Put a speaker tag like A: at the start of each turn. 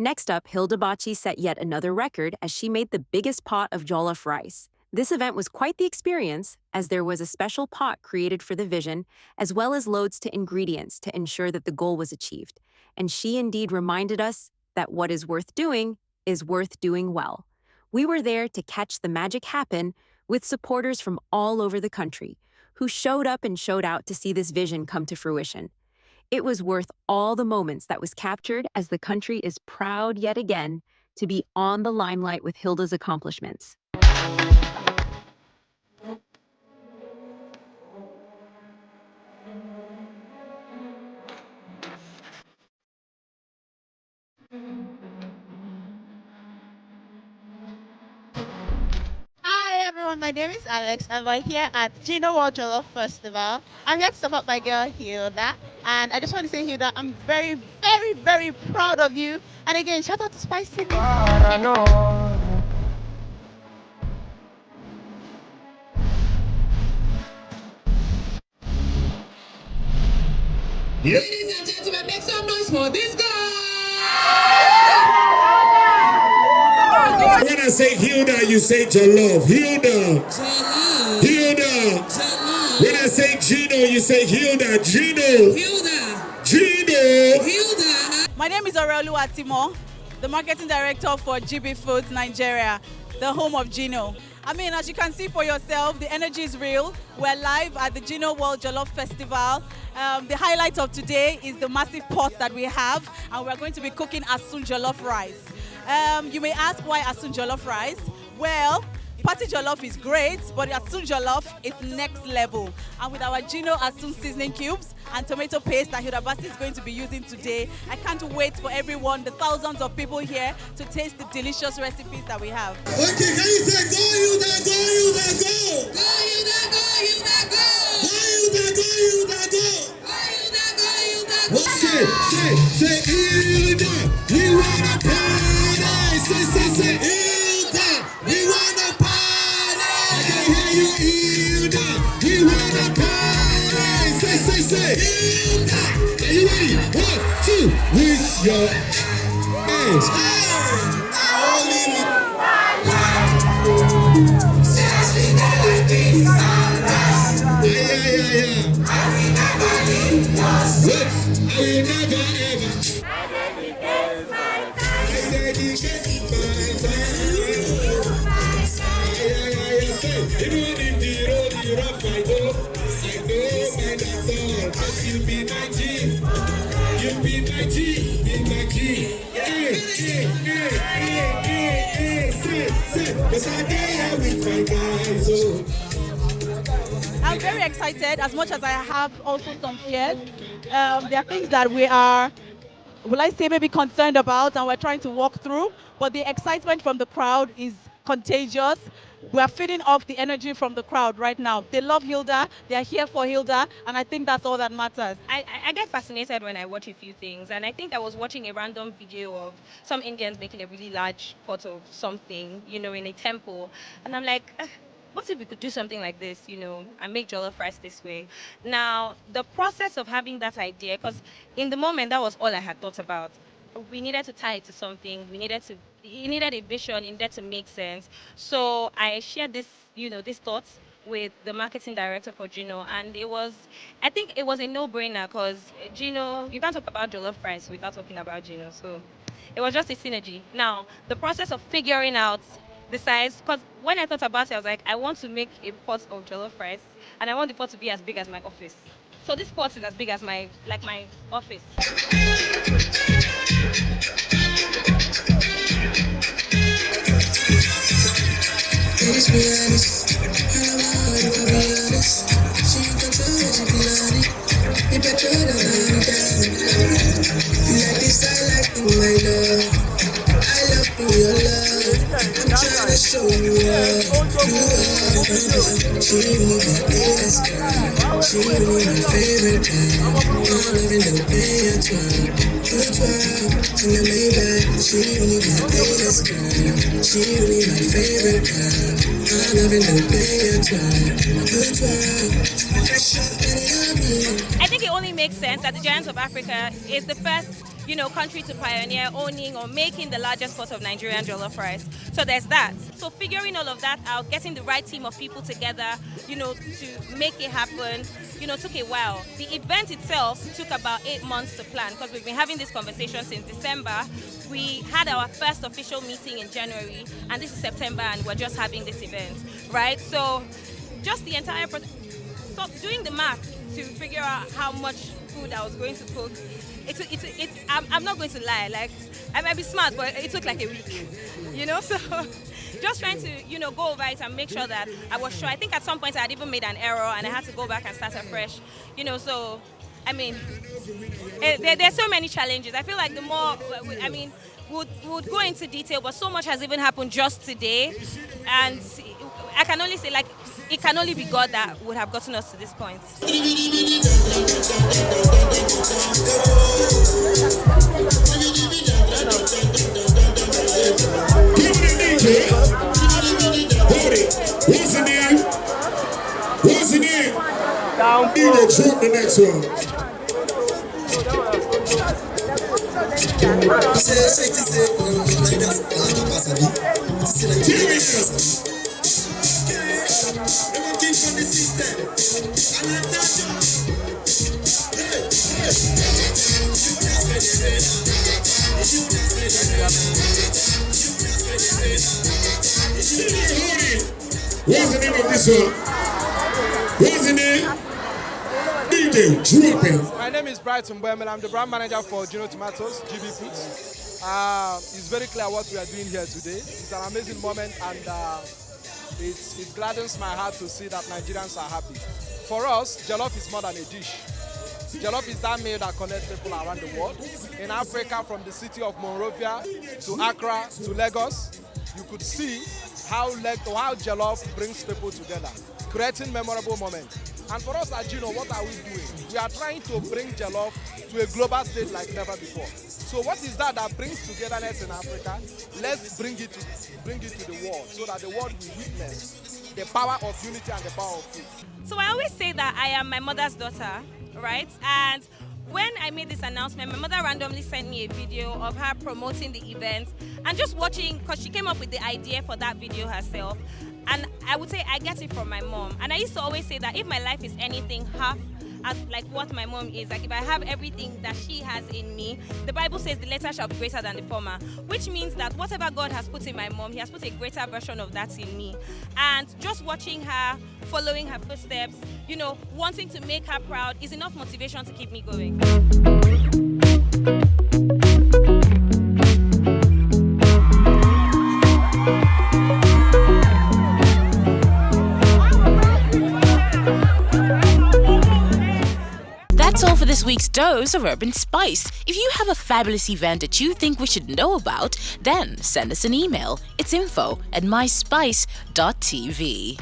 A: Next up, Hilda set yet another record as she made the biggest pot of jollof rice. This event was quite the experience, as there was a special pot created for the vision, as well as loads to ingredients to ensure that the goal was achieved. And she indeed reminded us that what is worth doing is worth doing well. We were there to catch the magic happen with supporters from all over the country who showed up and showed out to see this vision come to fruition. It was worth all the moments that was captured as the country is proud yet again to be on the limelight with Hilda's accomplishments.
B: Hi everyone, my name is Alex and we're here at Jollof Festival. I'm here to support my girl Hilda, and I just want to say, Hilda, I'm very, very, very proud of you. And again, shout out to Spicy.
C: Ladies and gentlemen, make some noise for this guy. When I say Hilda, you say Jollof. Hilda. Jollof. Hilda. Jollof. When I say Gino, you say Hilda. Gino. Hilda. Gino. Hilda.
D: My name is Aurelu Atimo, the marketing director for GB Foods Nigeria, the home of Gino. I mean, as you can see for yourself, the energy is real. We're live at the Gino World Jollof Festival. The highlight of today is the massive pot that we have, and we're going to be cooking Asun Jollof rice. You may ask, why Asun Jollof rice? Well, Party Jollof is great, but Asun Jollof is next level. And with our Gino Asun seasoning cubes and tomato paste that Hilda Bassey is going to be using today, I can't wait for everyone, the thousands of people here, to taste the delicious recipes that we have.
C: Okay, can you say go Hilda, go Hilda, go! Go Hilda, go Hilda, go! Go Hilda, go Hilda, go! Go Hilda, go Hilda, go! Say Hilda, we wanna party! Say Hilda, we wanna party! I can hear you, Hilda, we wanna party! Say Hilda, are you ready? 1, 2, with your hands.
D: I'm very excited, as much as I have also some fears. There are things that we are, will I say, maybe concerned about, and we're trying to walk through, but the excitement from the crowd is contagious. We're feeding off the energy from the crowd right now. They love Hilda, they're here for Hilda, and I think that's all that matters.
E: I get fascinated when I watch a few things, and I think I was watching a random video of some Indians making a really large pot of something, in a temple, and I'm like, what if we could do something like this, and make jollof rice this way? Now, the process of having that idea, because in the moment, that was all I had thought about. We needed to tie it to something. It needed a vision. It needed to make sense. So I shared these thoughts with the marketing director for Gino, and I think it was a no-brainer, because Gino, you can't talk about jollof rice without talking about Gino. So it was just a synergy. Now, the process of figuring out the size, because when I thought about it, I was like, I want to make a pot of jollof rice, and I want the pot to be as big as my office. So this pot is as big as my office. I think it only makes sense that the Giants of Africa is the first country to pioneer owning or making the largest pot of Nigerian jollof rice. So there's that. So figuring all of that out, getting the right team of people together, to make it happen, took a while. The event itself took about 8 months to plan because we've been having this conversation since December. We had our first official meeting in January, and this is September, and we're just having this event, right? So just the entire process, so doing the math to figure out how much food I was going to cook, I'm not going to lie, like, I might be smart, but it took like a week, so just trying to, go over it and make sure that I was sure. I think at some point I had even made an error and I had to go back and start afresh, so, I mean, there's so many challenges. I feel like the more, we'll go into detail, but so much has even happened just today, and I can only say, like, it can only be God that would have gotten us to this point.
C: What's the name? What's the name? Down. Drop the next one. What's the name of this one? What's the name? DJ, drop it.
F: My name is Brighton Boemel. I'm the brand manager for Gino Tomatoes, GB Foods. It's very clear what we are doing here today. It's an amazing moment, and it gladdens my heart to see that Nigerians are happy. For us, jollof is more than a dish. Jollof is that meal that connects people around the world. In Africa, from the city of Monrovia to Accra to Lagos, you could see how jollof brings people together, creating memorable moments. And for us at Gino, what are we doing? We are trying to bring jollof to a global stage like never before. So what is that brings togetherness in Africa? Let's bring it to the world so that the world will witness the power of unity and the power of food.
E: So I always say that I am my mother's daughter, right? And when I made this announcement, my mother randomly sent me a video of her promoting the event and just watching, because she came up with the idea for that video herself. And I would say I get it from my mom. And I used to always say that if my life is anything half as like what my mom is, like if I have everything that she has in me, the Bible says the latter shall be greater than the former, which means that whatever God has put in my mom, he has put a greater version of that in me. And just watching her, following her footsteps, wanting to make her proud is enough motivation to keep me going.
G: That's all for this week's dose of Urban Spice. If you have a fabulous event that you think we should know about, then send us an email. It's info@myspice.tv.